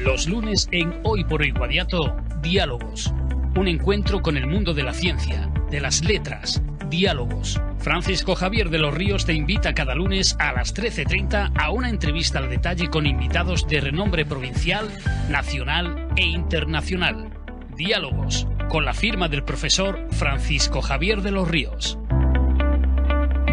Los lunes en Hoy por Hoy Guadiato, Diálogos. Un encuentro con el mundo de la ciencia, de las letras. Diálogos. Francisco Javier de los Ríos te invita cada lunes a las 13:30 a una entrevista al detalle con invitados de renombre provincial, nacional e internacional. Diálogos, con la firma del profesor Francisco Javier de los Ríos.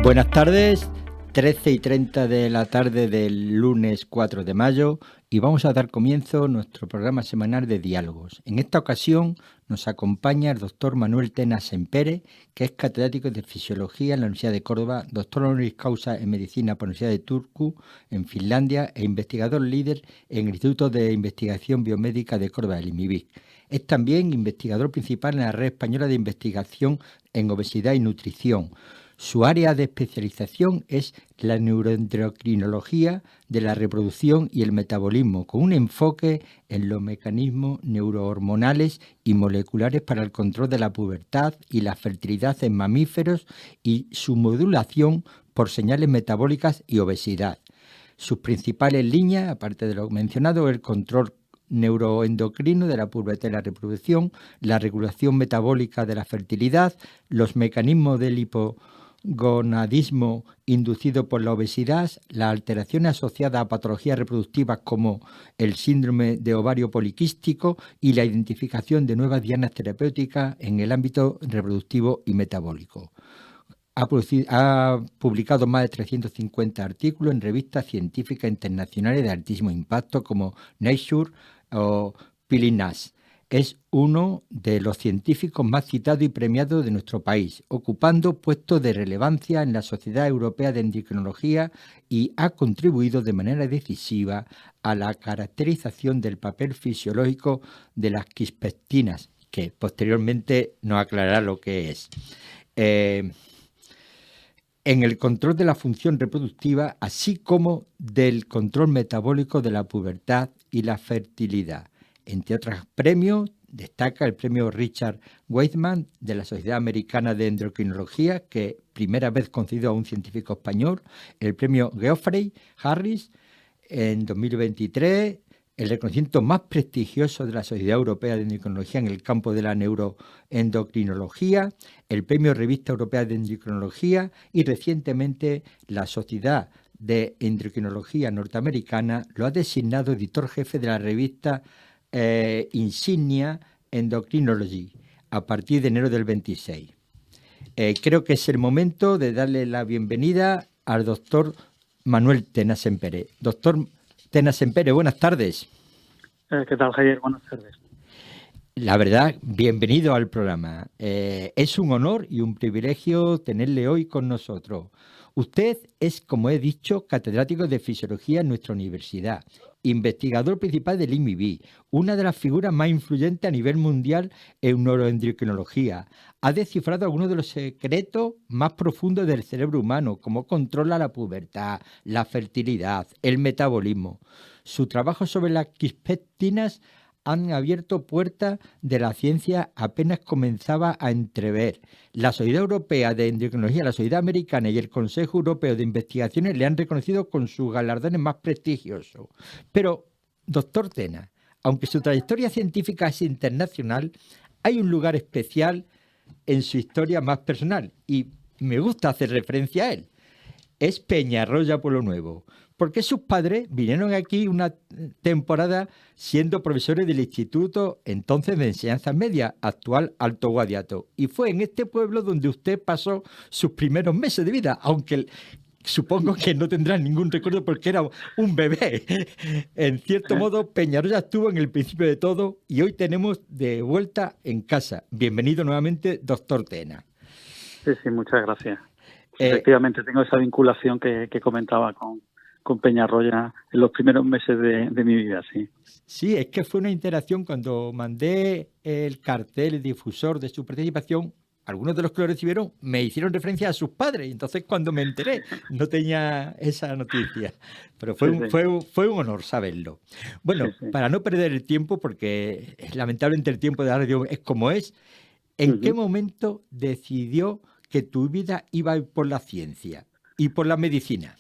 Buenas tardes, 13:30 de la tarde del lunes 4 de mayo y vamos a dar comienzo a nuestro programa semanal de diálogos. En esta ocasión nos acompaña el doctor Manuel Tena Sempere, que es catedrático de Fisiología en la Universidad de Córdoba, doctor honoris causa en Medicina por la Universidad de Turku, en Finlandia, e investigador líder en el Instituto de Investigación Biomédica de Córdoba, el IMIBIC. Es también investigador principal en la Red Española de Investigación en Obesidad y Nutrición. Su área de especialización es la neuroendocrinología de la reproducción y el metabolismo, con un enfoque en los mecanismos neurohormonales y moleculares para el control de la pubertad y la fertilidad en mamíferos y su modulación por señales metabólicas y obesidad. Sus principales líneas, aparte de lo mencionado, el control neuroendocrino de la pubertad y la reproducción, la regulación metabólica de la fertilidad, los mecanismos del hipogonadismo inducido por la obesidad, las alteraciones asociadas a patologías reproductivas como el síndrome de ovario poliquístico y la identificación de nuevas dianas terapéuticas en el ámbito reproductivo y metabólico. Ha publicado más de 350 artículos en revistas científicas internacionales de altísimo impacto como Nature o PLNAS. Es uno de los científicos más citados y premiados de nuestro país, ocupando puestos de relevancia en la Sociedad Europea de Endocrinología y ha contribuido de manera decisiva a la caracterización del papel fisiológico de las quispectinas, que posteriormente nos aclarará lo que es. En el control de la función reproductiva, así como del control metabólico de la pubertad y la fertilidad. Entre otros premios, destaca el premio Richard Weizmann de la Sociedad Americana de Endocrinología, que primera vez concedido a un científico español, el premio Geoffrey Harris en 2023, el reconocimiento más prestigioso de la Sociedad Europea de Endocrinología en el campo de la neuroendocrinología, el premio Revista Europea de Endocrinología y recientemente la Sociedad de Endocrinología Norteamericana lo ha designado editor jefe de la revista Insignia Endocrinology a partir de enero del 26. Creo que es el momento de darle la bienvenida al doctor Manuel Tena Sempere. Doctor Tena Sempere, buenas tardes. ¿Qué tal, Javier? Buenas tardes. La verdad, bienvenido al programa. Es un honor y un privilegio tenerle hoy con nosotros. Usted es, como he dicho, catedrático de Fisiología en nuestra universidad, investigador principal del IMIBI, una de las figuras más influyentes a nivel mundial en neuroendocrinología. Ha descifrado algunos de los secretos más profundos del cerebro humano, como controla la pubertad, la fertilidad, el metabolismo. Su trabajo sobre las quispectinas han abierto puertas de la ciencia apenas comenzaba a entrever. La Sociedad Europea de Endocrinología, la Sociedad Americana y el Consejo Europeo de Investigaciones le han reconocido con sus galardones más prestigiosos. Pero, doctor Tena, aunque su trayectoria científica es internacional, hay un lugar especial en su historia más personal y me gusta hacer referencia a él. Es Peñarroya, Pueblo Nuevo, porque sus padres vinieron aquí una temporada siendo profesores del Instituto entonces de Enseñanza Media, actual Alto Guadiato. Y fue en este pueblo donde usted pasó sus primeros meses de vida, aunque supongo que no tendrá ningún recuerdo porque era un bebé. En cierto modo, Peñarroya estuvo en el principio de todo y hoy tenemos de vuelta en casa. Bienvenido nuevamente, doctor Tena. Sí, muchas gracias. Efectivamente, tengo esa vinculación que comentaba con Peñarroya en los primeros meses de mi vida, sí. Sí, es que fue una interacción cuando mandé el cartel, el difusor de su participación. Algunos de los que lo recibieron me hicieron referencia a sus padres. Entonces, cuando me enteré, no tenía esa noticia. Pero fue un honor saberlo. Bueno, sí. Para no perder el tiempo, porque lamentablemente el tiempo de la radio es como es, ¿en qué momento decidió que tu vida iba por la ciencia y por la medicina?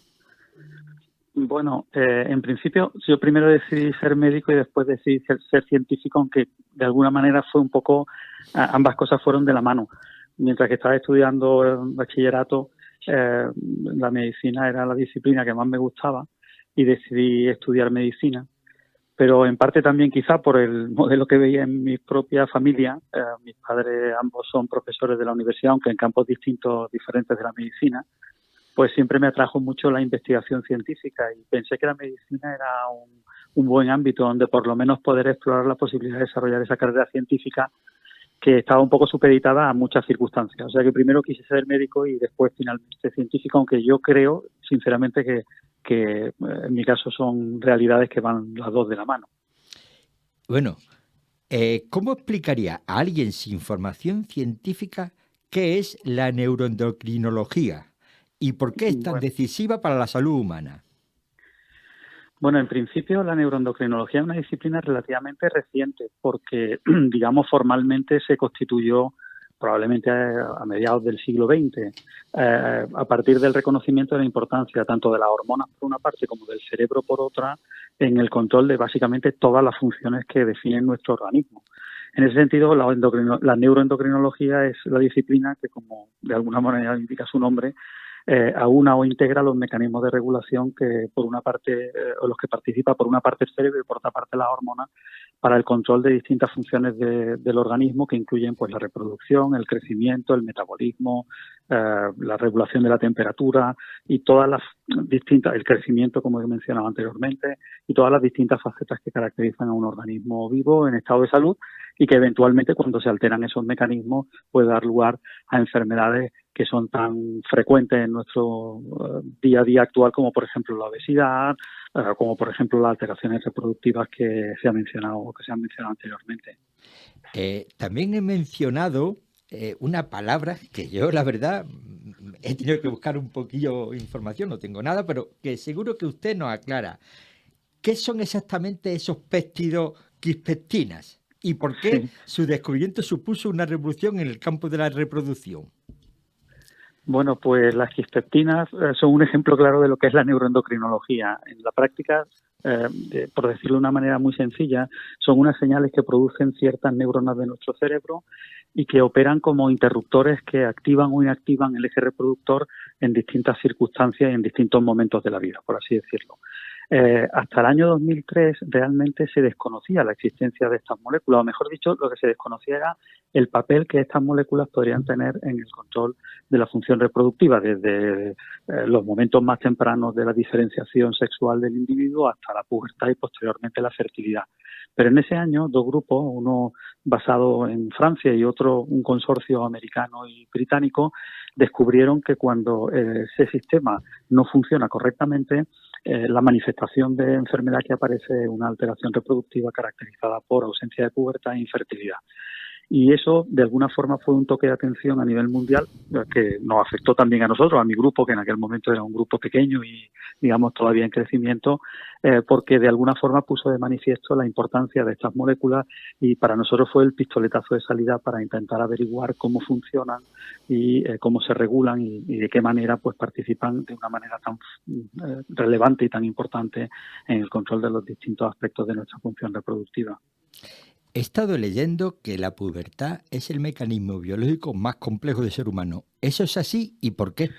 Bueno, en principio yo primero decidí ser médico y después decidí ser científico, aunque de alguna manera fue un poco, ambas cosas fueron de la mano. Mientras que estaba estudiando bachillerato, la medicina era la disciplina que más me gustaba y decidí estudiar medicina. Pero en parte también quizá por el modelo que veía en mi propia familia. Mis padres ambos son profesores de la universidad, aunque en campos distintos, diferentes de la medicina. Pues siempre me atrajo mucho la investigación científica y pensé que la medicina era un buen ámbito donde por lo menos poder explorar la posibilidad de desarrollar esa carrera científica que estaba un poco supeditada a muchas circunstancias. O sea que primero quise ser médico y después finalmente científico, aunque yo creo sinceramente que en mi caso son realidades que van las dos de la mano. Bueno, ¿cómo explicaría a alguien sin formación científica qué es la neuroendocrinología? ¿Y por qué es tan decisiva para la salud humana? Bueno, en principio la neuroendocrinología es una disciplina relativamente reciente porque, digamos, formalmente se constituyó probablemente a mediados del siglo XX, a partir del reconocimiento de la importancia tanto de las hormonas por una parte como del cerebro por otra en el control de básicamente todas las funciones que definen nuestro organismo. En ese sentido, la neuroendocrinología es la disciplina que, como de alguna manera indica su nombre, aúna o integra los mecanismos de regulación que por una parte o los que participa por una parte el cerebro y por otra parte las hormonas para el control de distintas funciones del organismo que incluyen pues la reproducción, el crecimiento, el metabolismo, la regulación de la temperatura y todas las distintas, el crecimiento como he mencionado anteriormente y todas las distintas facetas que caracterizan a un organismo vivo en estado de salud y que eventualmente cuando se alteran esos mecanismos puede dar lugar a enfermedades que son tan frecuentes en nuestro día a día actual como por ejemplo la obesidad, como por ejemplo las alteraciones reproductivas que se han mencionado anteriormente. También he mencionado una palabra que yo la verdad he tenido que buscar un poquillo de información, no tengo nada, pero que seguro que usted nos aclara. ¿Qué son exactamente esos péptidos quispectinas? ¿Y por qué su descubrimiento supuso una revolución en el campo de la reproducción? Bueno, pues las quispectinas son un ejemplo claro de lo que es la neuroendocrinología. En la práctica, por decirlo de una manera muy sencilla, son unas señales que producen ciertas neuronas de nuestro cerebro y que operan como interruptores que activan o inactivan el eje reproductor en distintas circunstancias y en distintos momentos de la vida, por así decirlo. Hasta el año 2003 realmente se desconocía la existencia de estas moléculas, o mejor dicho, lo que se desconocía era el papel que estas moléculas podrían tener en el control de la función reproductiva, desde los momentos más tempranos de la diferenciación sexual del individuo hasta la pubertad y posteriormente la fertilidad. Pero en ese año, dos grupos, uno basado en Francia y otro un consorcio americano y británico, descubrieron que cuando ese sistema no funciona correctamente, la manifestación de enfermedad que aparece es una alteración reproductiva caracterizada por ausencia de pubertad e infertilidad. Y eso, de alguna forma, fue un toque de atención a nivel mundial que nos afectó también a nosotros, a mi grupo, que en aquel momento era un grupo pequeño y, digamos, todavía en crecimiento, porque de alguna forma puso de manifiesto la importancia de estas moléculas y para nosotros fue el pistoletazo de salida para intentar averiguar cómo funcionan y cómo se regulan y de qué manera pues participan de una manera tan relevante y tan importante en el control de los distintos aspectos de nuestra función reproductiva. He estado leyendo que la pubertad es el mecanismo biológico más complejo del ser humano. ¿Eso es así y por qué?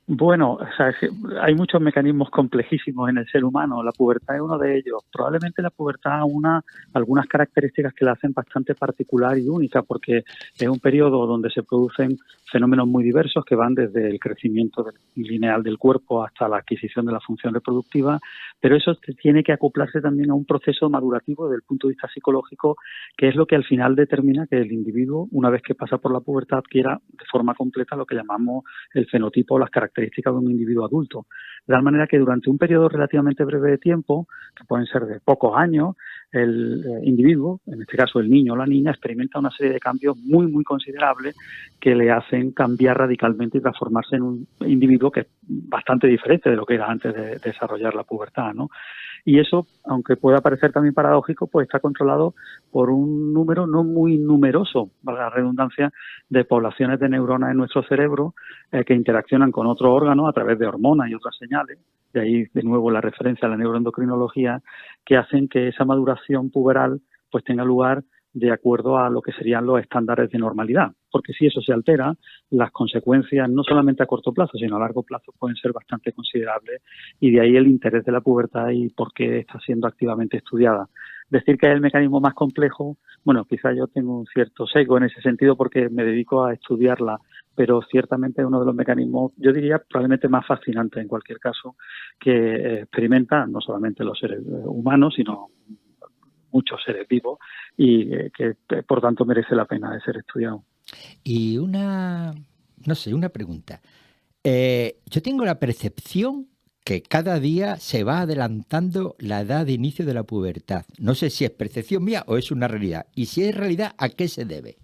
Bueno, o sea, hay muchos mecanismos complejísimos en el ser humano. La pubertad es uno de ellos. Probablemente la pubertad una algunas características que la hacen bastante particular y única, porque es un periodo donde se producen fenómenos muy diversos que van desde el crecimiento lineal del cuerpo hasta la adquisición de la función reproductiva, pero eso tiene que acoplarse también a un proceso madurativo desde el punto de vista psicológico, que es lo que al final determina que el individuo, una vez que pasa por la pubertad, adquiera de forma completa lo que llamamos el fenotipo o las características de un individuo adulto. De tal manera que durante un periodo relativamente breve de tiempo, que pueden ser de pocos años, el individuo, en este caso el niño o la niña, experimenta una serie de cambios muy, muy considerables que le hacen cambiar radicalmente y transformarse en un individuo que es bastante diferente de lo que era antes de desarrollar la pubertad, ¿no? Y eso, aunque pueda parecer también paradójico, pues está controlado por un número no muy numeroso, valga la redundancia, de poblaciones de neuronas en nuestro cerebro que interaccionan con otros órganos a través de hormonas y otras señales de ahí de nuevo la referencia a la neuroendocrinología, que hacen que esa maduración puberal pues tenga lugar de acuerdo a lo que serían los estándares de normalidad, porque si eso se altera, las consecuencias no solamente a corto plazo, sino a largo plazo pueden ser bastante considerables, y de ahí el interés de la pubertad y por qué está siendo activamente estudiada. Decir que es el mecanismo más complejo, bueno, quizás yo tengo un cierto sesgo en ese sentido porque me dedico a estudiarla, pero ciertamente es uno de los mecanismos, yo diría, probablemente más fascinantes en cualquier caso, que experimentan no solamente los seres humanos, sino muchos seres vivos, y que por tanto merece la pena de ser estudiado. Y una pregunta. Yo tengo la percepción que cada día se va adelantando la edad de inicio de la pubertad. No sé si es percepción mía o es una realidad. Y si es realidad, ¿a qué se debe?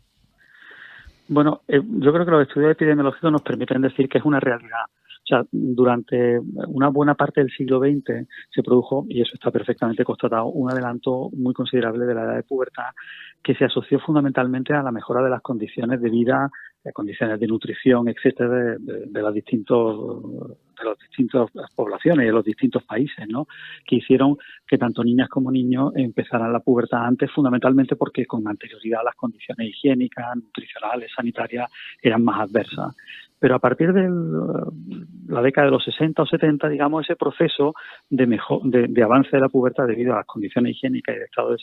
Bueno, yo creo que los estudios epidemiológicos nos permiten decir que es una realidad. O sea, durante una buena parte del siglo XX se produjo, y eso está perfectamente constatado, un adelanto muy considerable de la edad de pubertad que se asoció fundamentalmente a la mejora de las condiciones de vida, condiciones de nutrición, etcétera, de las distintas poblaciones y de los distintos países, ¿no? Que hicieron que tanto niñas como niños empezaran la pubertad antes, fundamentalmente porque con anterioridad las condiciones higiénicas, nutricionales, sanitarias eran más adversas. Pero a partir de la década de los 60 o 70, digamos, ese proceso de avance de la pubertad debido a las condiciones higiénicas y de estado de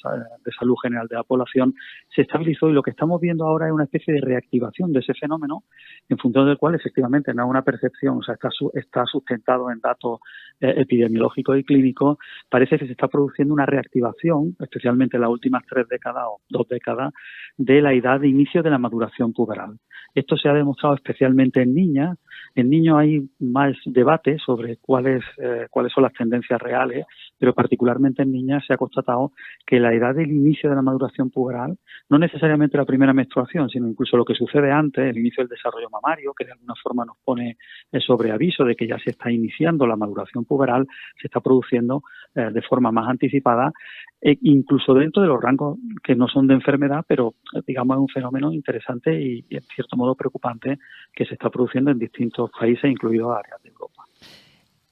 salud general de la población se estabilizó, y lo que estamos viendo ahora es una especie de reactivación de ese fenómeno, en función del cual efectivamente no es una percepción, o sea, está sustentado en datos epidemiológicos y clínicos. Parece que se está produciendo una reactivación, especialmente en las últimas 3 décadas o 2 décadas, de la edad de inicio de la maduración puberal. Esto se ha demostrado especialmente en niñas. En niños hay más debate sobre cuáles son las tendencias reales, pero particularmente en niñas se ha constatado que la edad del inicio de la maduración puberal, no necesariamente la primera menstruación, sino incluso lo que sucede antes, el inicio del desarrollo mamario, que de alguna forma nos pone sobre aviso de que ya se está iniciando la maduración puberal, se está produciendo de forma más anticipada, incluso dentro de los rangos que no son de enfermedad, pero digamos es un fenómeno interesante y en cierto modo preocupante que se está produciendo en distintos países, incluidos áreas de Europa.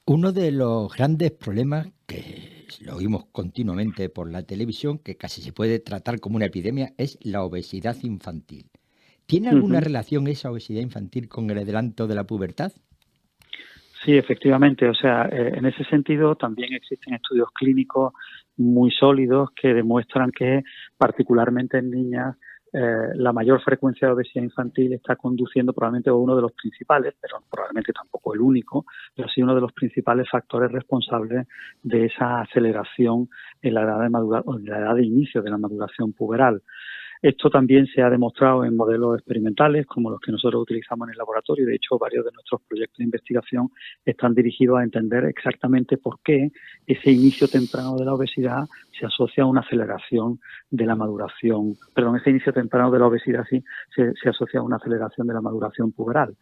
Uno de los grandes problemas que lo oímos continuamente por la televisión, que casi se puede tratar como una epidemia, es la obesidad infantil. ¿Tiene alguna relación esa obesidad infantil con el adelanto de la pubertad? Sí, efectivamente. O sea, en ese sentido también existen estudios clínicos muy sólidos que demuestran que, particularmente en niñas, la mayor frecuencia de obesidad infantil está conduciendo probablemente a uno de los principales, pero probablemente tampoco el único, pero sí uno de los principales factores responsables de esa aceleración en la edad de inicio de la maduración puberal. Esto también se ha demostrado en modelos experimentales como los que nosotros utilizamos en el laboratorio. De hecho, varios de nuestros proyectos de investigación están dirigidos a entender exactamente por qué ese inicio temprano de la obesidad se asocia a una aceleración de la maduración. Perdón, ese inicio temprano de la obesidad sí se asocia a una aceleración de la maduración puberal.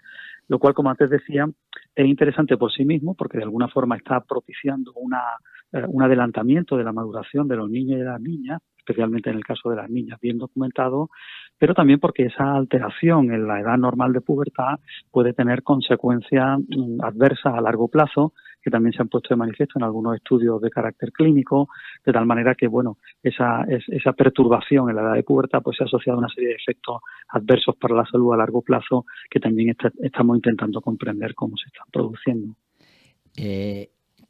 Lo cual, como antes decía, es interesante por sí mismo porque de alguna forma está propiciando un adelantamiento de la maduración de los niños y de las niñas, especialmente en el caso de las niñas, bien documentado, pero también porque esa alteración en la edad normal de pubertad puede tener consecuencias adversas a largo plazo, que también se han puesto de manifiesto en algunos estudios de carácter clínico, de tal manera que, bueno, esa perturbación en la edad de pubertad pues se ha asociado a una serie de efectos adversos para la salud a largo plazo que también estamos intentando comprender cómo se están produciendo.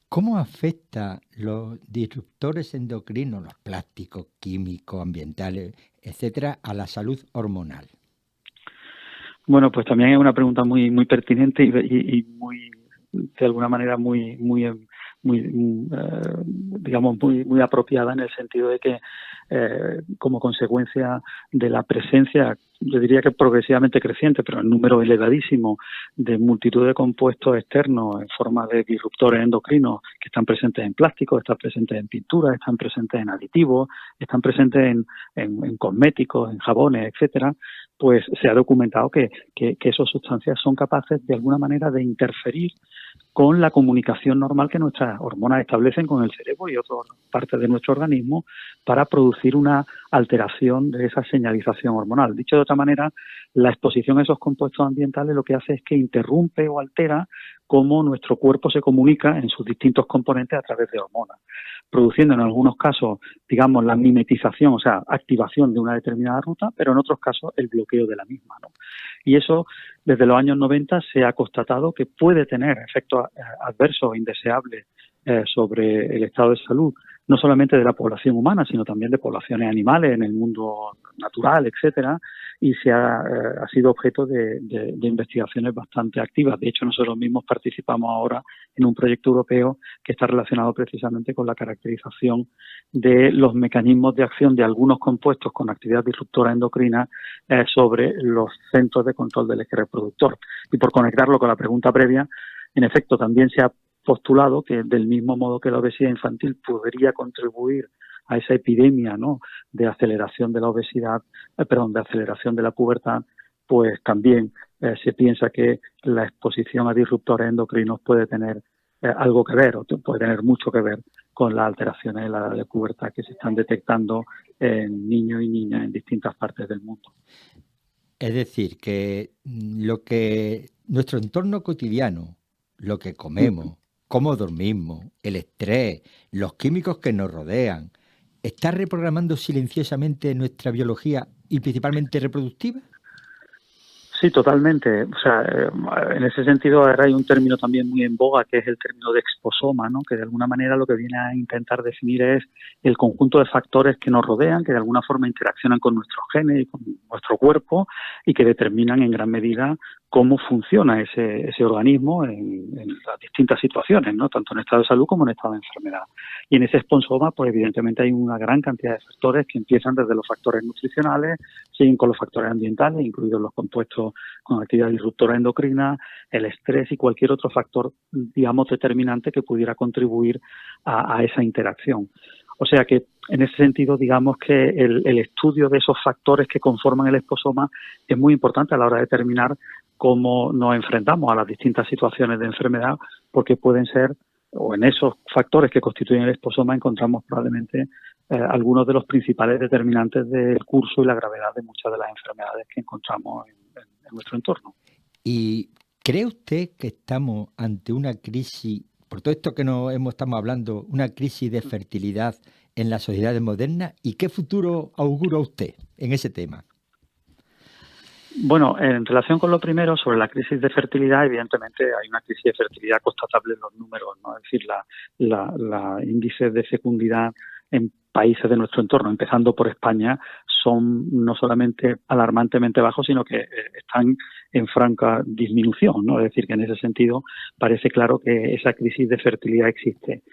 ¿Cómo afecta los disruptores endocrinos, los plásticos, químicos, ambientales, etcétera, a la salud hormonal? Bueno, pues también es una pregunta muy muy pertinente y muy, de alguna manera, muy apropiada, en el sentido de que como consecuencia de la presencia, yo diría que progresivamente creciente, pero en número elevadísimo, de multitud de compuestos externos en forma de disruptores endocrinos que están presentes en plásticos, están presentes en pinturas, están presentes en aditivos, están presentes en cosméticos, en jabones, etcétera, pues se ha documentado que esas sustancias son capaces de alguna manera de interferir con la comunicación normal que nuestras hormonas establecen con el cerebro y otras partes de nuestro organismo para producir una alteración de esa señalización hormonal. Dicho de otra manera, la exposición a esos compuestos ambientales lo que hace es que interrumpe o altera cómo nuestro cuerpo se comunica en sus distintos componentes a través de hormonas, produciendo en algunos casos, digamos, la mimetización, o sea, activación de una determinada ruta, pero en otros casos el bloqueo de la misma, ¿no? Y eso, desde los años 90, se ha constatado que puede tener efectos adversos o indeseables sobre el estado de salud, no solamente de la población humana, sino también de poblaciones animales en el mundo natural, etcétera, y ha sido objeto de investigaciones bastante activas. De hecho, nosotros mismos participamos ahora en un proyecto europeo que está relacionado precisamente con la caracterización de los mecanismos de acción de algunos compuestos con actividad disruptora endocrina sobre los centros de control del eje reproductor. Y por conectarlo con la pregunta previa, en efecto, también se ha postulado que del mismo modo que la obesidad infantil podría contribuir a esa epidemia, ¿no?, de aceleración de la obesidad, de aceleración de la pubertad, pues también se piensa que la exposición a disruptores endocrinos puede tener algo que ver, o puede tener mucho que ver con las alteraciones de la edad de pubertad que se están detectando en niños y niñas en distintas partes del mundo. Es decir, que lo que nuestro entorno cotidiano, lo que comemos, cómo dormimos, el estrés, los químicos que nos rodean, ¿está reprogramando silenciosamente nuestra biología y principalmente reproductiva? Sí, totalmente. O sea, en ese sentido ahora hay un término también muy en boga que es el término de exposoma, ¿no?, que de alguna manera lo que viene a intentar definir es el conjunto de factores que nos rodean, que de alguna forma interaccionan con nuestros genes y con nuestro cuerpo y que determinan en gran medida cómo funciona ese organismo en las distintas situaciones, ¿no?, tanto en estado de salud como en estado de enfermedad. Y en ese exposoma, pues evidentemente hay una gran cantidad de factores que empiezan desde los factores nutricionales, siguen con los factores ambientales, incluidos los compuestos con actividad disruptora endocrina, el estrés y cualquier otro factor, digamos, determinante que pudiera contribuir a esa interacción. O sea que, en ese sentido, digamos que el estudio de esos factores que conforman el exposoma es muy importante a la hora de determinar cómo nos enfrentamos a las distintas situaciones de enfermedad, porque pueden ser, o en esos factores que constituyen el exposoma encontramos probablemente algunos de los principales determinantes del curso y la gravedad de muchas de las enfermedades que encontramos en nuestro entorno. ¿Y cree usted que estamos ante una crisis, por todo esto que estamos hablando, una crisis de fertilidad en las sociedades modernas? ¿Y qué futuro augura usted en ese tema? Bueno, en relación con lo primero, sobre la crisis de fertilidad, evidentemente hay una crisis de fertilidad constatable en los números, ¿no? Es decir, la índices de fecundidad en países de nuestro entorno, empezando por España, son no solamente alarmantemente bajos, sino que están en franca disminución, ¿no? Es decir, que en ese sentido parece claro que esa crisis de fertilidad existe.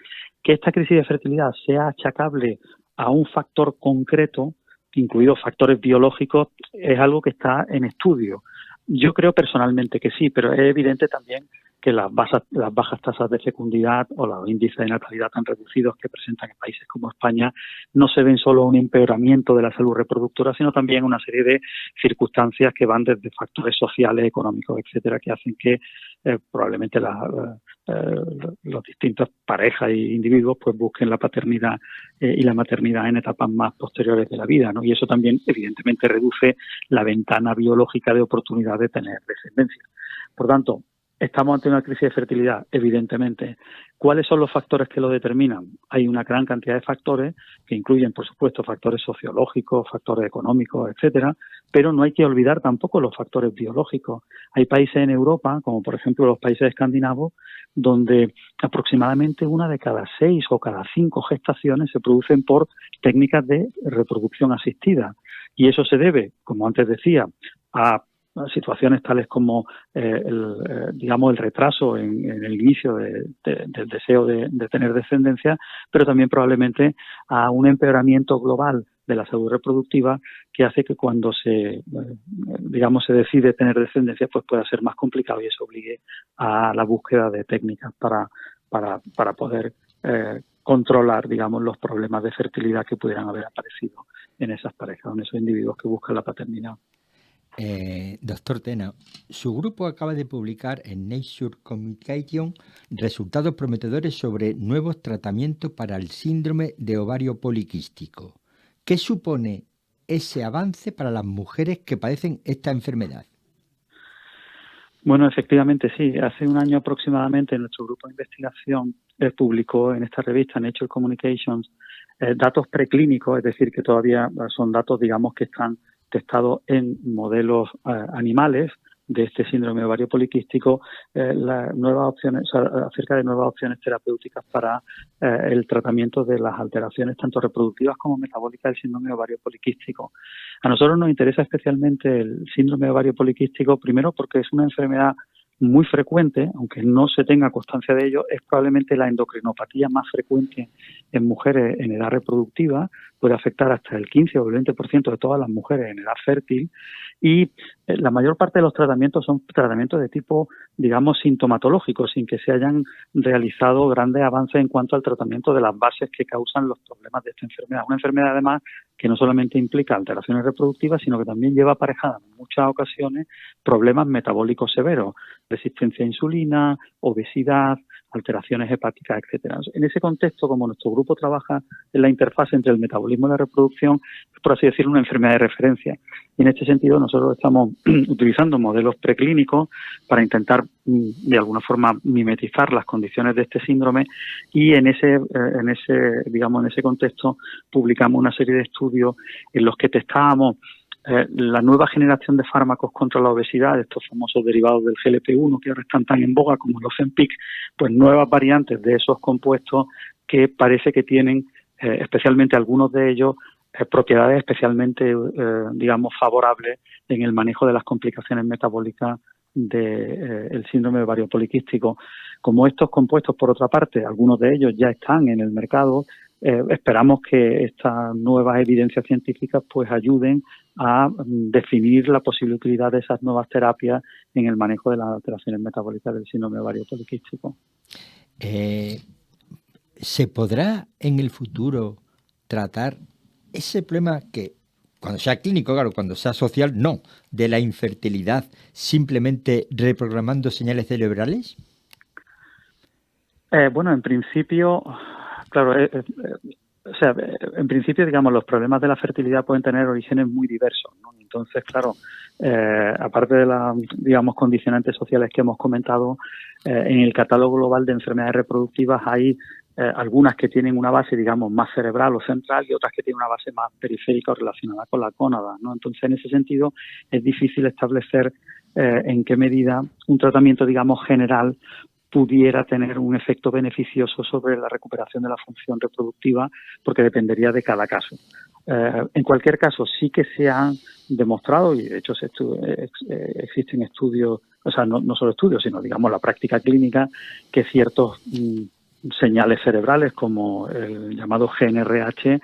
Que esta crisis de fertilidad sea achacable a un factor concreto, incluidos factores biológicos, es algo que está en estudio. Yo creo personalmente que sí, pero es evidente también que las bajas tasas de fecundidad o los índices de natalidad tan reducidos que presentan en países como España no se ven solo un empeoramiento de la salud reproductora, sino también una serie de circunstancias que van desde factores sociales, económicos, etcétera, que hacen que probablemente los distintas parejas e individuos pues busquen la paternidad y la maternidad en etapas más posteriores de la vida, ¿no? Y eso también evidentemente reduce la ventana biológica de oportunidad de tener descendencia. Por tanto, ¿estamos ante una crisis de fertilidad? Evidentemente. ¿Cuáles son los factores que lo determinan? Hay una gran cantidad de factores que incluyen, por supuesto, factores sociológicos, factores económicos, etcétera, pero no hay que olvidar tampoco los factores biológicos. Hay países en Europa, como por ejemplo los países escandinavos, donde aproximadamente 1 de cada 6 o cada 5 gestaciones se producen por técnicas de reproducción asistida. Y eso se debe, como antes decía, a situaciones tales como el retraso en el inicio del deseo de tener descendencia, pero también probablemente a un empeoramiento global de la salud reproductiva que hace que cuando se decide tener descendencia pues pueda ser más complicado y eso obligue a la búsqueda de técnicas para poder controlar, los problemas de fertilidad que pudieran haber aparecido en esas parejas, en esos individuos que buscan la paternidad. Doctor Tena, su grupo acaba de publicar en Nature Communication resultados prometedores sobre nuevos tratamientos para el síndrome de ovario poliquístico. ¿Qué supone ese avance para las mujeres que padecen esta enfermedad? Bueno, efectivamente sí. Hace un año aproximadamente nuestro grupo de investigación publicó en esta revista Nature Communications datos preclínicos, es decir, que todavía son datos, digamos, que están testados en modelos animales de este síndrome de ovario poliquístico, las nuevas opciones, acerca de nuevas opciones terapéuticas para el tratamiento de las alteraciones tanto reproductivas como metabólicas del síndrome de ovario poliquístico. A nosotros nos interesa especialmente el síndrome de ovario poliquístico, primero porque es una enfermedad muy frecuente, aunque no se tenga constancia de ello, es probablemente la endocrinopatía más frecuente en mujeres en edad reproductiva, puede afectar hasta el 15 o el 20% de todas las mujeres en edad fértil, y la mayor parte de los tratamientos son tratamientos de tipo, digamos, sintomatológico, sin que se hayan realizado grandes avances en cuanto al tratamiento de las bases que causan los problemas de esta enfermedad. Una enfermedad, además, que no solamente implica alteraciones reproductivas, sino que también lleva aparejada en muchas ocasiones problemas metabólicos severos, resistencia a insulina, obesidad, alteraciones hepáticas, etcétera. En ese contexto, como nuestro grupo trabaja en la interfaz entre el metabolismo y la reproducción, es, por así decirlo, una enfermedad de referencia. Y en este sentido, nosotros estamos utilizando modelos preclínicos para intentar, de alguna forma, mimetizar las condiciones de este síndrome, y en ese contexto publicamos una serie de estudios en los que testábamos la nueva generación de fármacos contra la obesidad, estos famosos derivados del GLP-1 que ahora están tan en boga como los Ozempic, pues nuevas variantes de esos compuestos que parece que tienen, especialmente algunos de ellos, propiedades especialmente, digamos, favorables en el manejo de las complicaciones metabólicas del síndrome de ovario poliquístico. Como estos compuestos, por otra parte, algunos de ellos ya están en el mercado, esperamos que estas nuevas evidencias científicas pues ayuden a definir la posible utilidad de esas nuevas terapias en el manejo de las alteraciones metabólicas del síndrome de ovario poliquístico. ¿Se podrá en el futuro tratar ese problema que, cuando sea clínico, claro, cuando sea social, no, de la infertilidad, simplemente reprogramando señales cerebrales? Bueno, en principio, claro, en principio, digamos, los problemas de la fertilidad pueden tener orígenes muy diversos, ¿no? Entonces, claro, aparte de las, digamos, condicionantes sociales que hemos comentado, en el catálogo global de enfermedades reproductivas hay algunas que tienen una base, digamos, más cerebral o central y otras que tienen una base más periférica o relacionada con la gónada, ¿no? Entonces, en ese sentido, es difícil establecer en qué medida un tratamiento, digamos, general pudiera tener un efecto beneficioso sobre la recuperación de la función reproductiva, porque dependería de cada caso. En cualquier caso, sí que se han demostrado, y de hecho existen estudios, o sea, no solo estudios, sino, digamos, la práctica clínica, que ciertos señales cerebrales, como el llamado GNRH,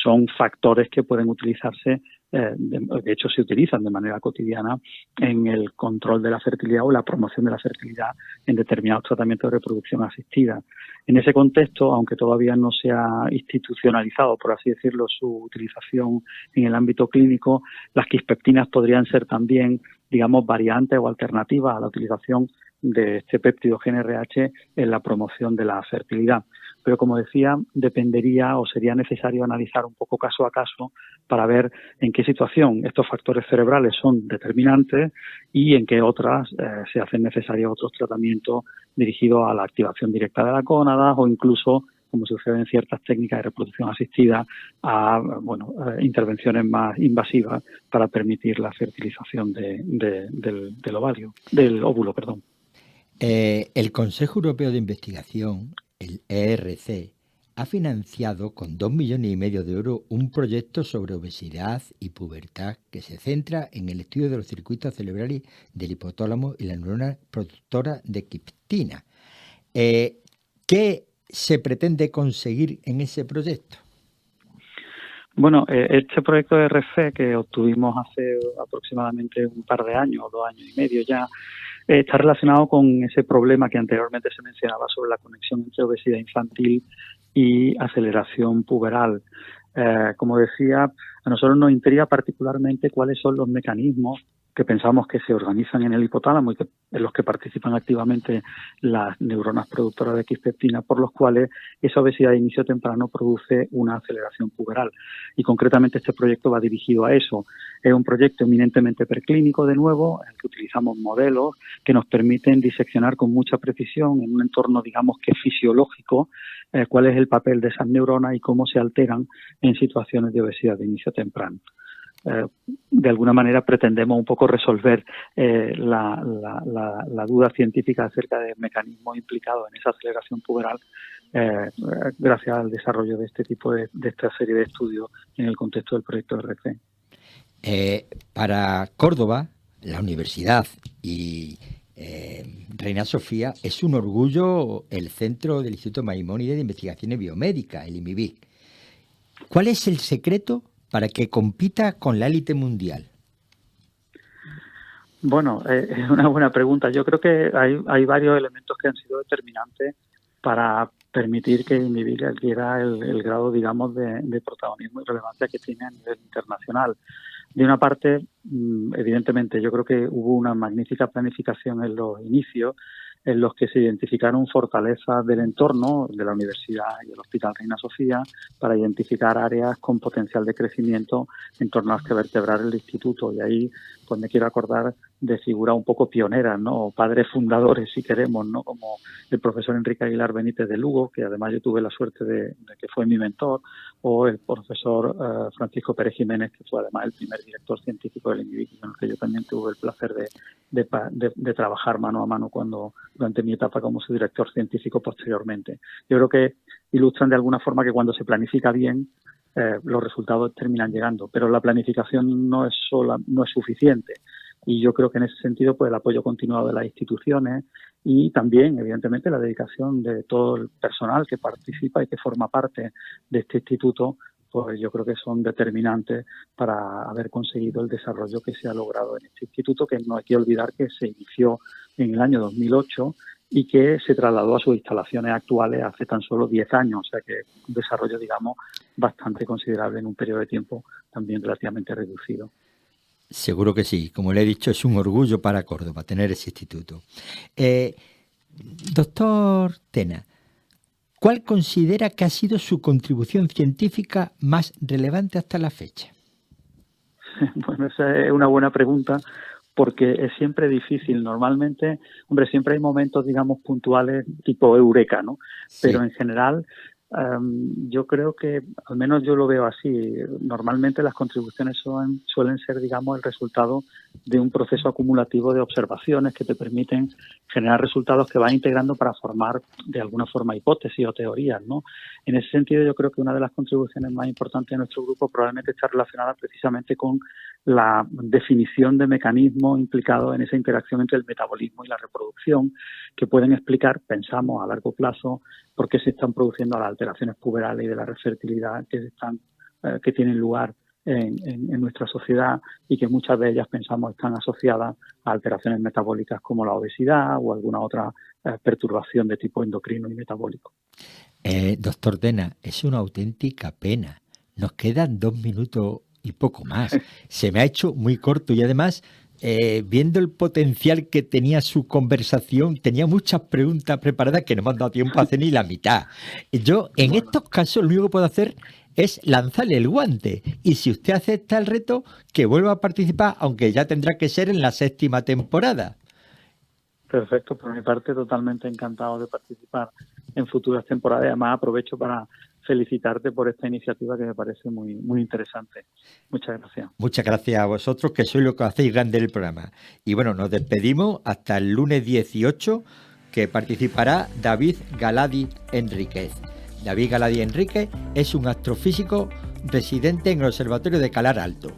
son factores que pueden utilizarse, de hecho se utilizan de manera cotidiana en el control de la fertilidad o la promoción de la fertilidad en determinados tratamientos de reproducción asistida. En ese contexto, aunque todavía no se ha institucionalizado, por así decirlo, su utilización en el ámbito clínico, las quispeptinas podrían ser también, digamos, variantes o alternativas a la utilización de este péptido GNRH en la promoción de la fertilidad. Pero, como decía, dependería o sería necesario analizar un poco caso a caso para ver en qué situación estos factores cerebrales son determinantes y en qué otras se hacen necesarios otros tratamientos dirigidos a la activación directa de las gónadas o incluso, como sucede en ciertas técnicas de reproducción asistida, a intervenciones más invasivas para permitir la fertilización del óvulo. El Consejo Europeo de Investigación, el ERC, ha financiado con 2,5 millones de euros un proyecto sobre obesidad y pubertad que se centra en el estudio de los circuitos cerebrales del hipotálamo y la neurona productora de quispeptina. ¿Qué se pretende conseguir en ese proyecto? Bueno, este proyecto de ERC que obtuvimos hace aproximadamente un par de años, 2 años y medio ya, está relacionado con ese problema que anteriormente se mencionaba sobre la conexión entre obesidad infantil y aceleración puberal. Como decía, a nosotros nos intriga particularmente cuáles son los mecanismos que pensamos que se organizan en el hipotálamo y en los que participan activamente las neuronas productoras de X-peptina, por los cuales esa obesidad de inicio temprano produce una aceleración puberal. Y concretamente este proyecto va dirigido a eso. Es un proyecto eminentemente preclínico, de nuevo, en el que utilizamos modelos que nos permiten diseccionar con mucha precisión en un entorno, digamos que fisiológico, cuál es el papel de esas neuronas y cómo se alteran en situaciones de obesidad de inicio temprano. De alguna manera pretendemos un poco resolver la duda científica acerca del mecanismo implicado en esa aceleración puberal gracias al desarrollo de este tipo de esta serie de estudios en el contexto del proyecto RC. Para Córdoba, la universidad y Reina Sofía, es un orgullo el Centro del Instituto Maimónides de Investigaciones Biomédicas, el IMIBIC. ¿Cuál es el secreto para que compita con la élite mundial? Bueno, es una buena pregunta. Yo creo que hay varios elementos que han sido determinantes para permitir que IMIBIC adquiera el grado, digamos, de protagonismo y relevancia que tiene a nivel internacional. De una parte, evidentemente, yo creo que hubo una magnífica planificación en los inicios, en los que se identificaron fortalezas del entorno de la universidad y el Hospital Reina Sofía para identificar áreas con potencial de crecimiento en torno a las que vertebrar el instituto. Y ahí pues me quiero acordar de figuras un poco pioneras, ¿no? O padres fundadores, si queremos, ¿no? Como el profesor Enrique Aguilar Benítez de Lugo, que además yo tuve la suerte de que fue mi mentor, o el profesor Francisco Pérez Jiménez, que fue además el primer director científico del IMIBIC, con el que yo también tuve el placer de trabajar mano a mano durante mi etapa como su director científico posteriormente. Yo creo que ilustran de alguna forma que cuando se planifica bien, los resultados terminan llegando, pero la planificación no es suficiente. Y yo creo que en ese sentido, pues el apoyo continuado de las instituciones y también, evidentemente, la dedicación de todo el personal que participa y que forma parte de este instituto, pues yo creo que son determinantes para haber conseguido el desarrollo que se ha logrado en este instituto, que no hay que olvidar que se inició en el año 2008 y que se trasladó a sus instalaciones actuales hace tan solo 10 años, o sea que un desarrollo, digamos, bastante considerable en un periodo de tiempo también relativamente reducido. Seguro que sí. Como le he dicho, es un orgullo para Córdoba tener ese instituto. Doctor Tena, ¿cuál considera que ha sido su contribución científica más relevante hasta la fecha? Bueno, esa es una buena pregunta porque es siempre difícil. Normalmente, siempre hay momentos, digamos, puntuales tipo eureka, ¿no? Sí. Pero en general, yo creo que, al menos yo lo veo así, normalmente las contribuciones suelen ser, digamos, el resultado de un proceso acumulativo de observaciones que te permiten generar resultados que van integrando para formar, de alguna forma, hipótesis o teorías, ¿no? En ese sentido, yo creo que una de las contribuciones más importantes de nuestro grupo probablemente está relacionada precisamente con la definición de mecanismos implicados en esa interacción entre el metabolismo y la reproducción, que pueden explicar, pensamos, a largo plazo, por qué se están produciendo las alteraciones puberales y de la fertilidad que tienen lugar en nuestra sociedad y que muchas de ellas pensamos están asociadas a alteraciones metabólicas como la obesidad o alguna otra perturbación de tipo endocrino y metabólico. Doctor Tena, es una auténtica pena. Nos quedan 2 minutos y poco más. Se me ha hecho muy corto y además, viendo el potencial que tenía su conversación, tenía muchas preguntas preparadas que no me han dado tiempo a hacer ni la mitad. Yo, en estos casos, lo único que puedo hacer es lanzarle el guante. Y si usted acepta el reto, que vuelva a participar, aunque ya tendrá que ser en la 7ª temporada. Perfecto, por mi parte totalmente encantado de participar en futuras temporadas. Además aprovecho para felicitarte por esta iniciativa que me parece muy, muy interesante. Muchas gracias. Muchas gracias a vosotros, que sois lo que hacéis grande el programa. Y bueno, nos despedimos hasta el lunes 18, que participará David Galadi Enríquez. David Galadi Enríquez es un astrofísico residente en el Observatorio de Calar Alto.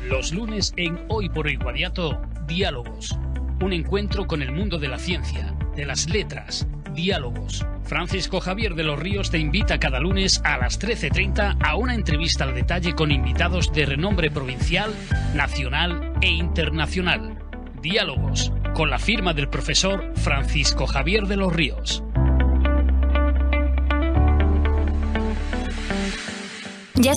Los lunes en Hoy por Hoy Guadiato, Diálogos. Un encuentro con el mundo de la ciencia, de las letras. Diálogos. Francisco Javier de los Ríos te invita cada lunes a las 13:30 a una entrevista al detalle con invitados de renombre provincial, nacional e internacional. Diálogos, con la firma del profesor Francisco Javier de los Ríos.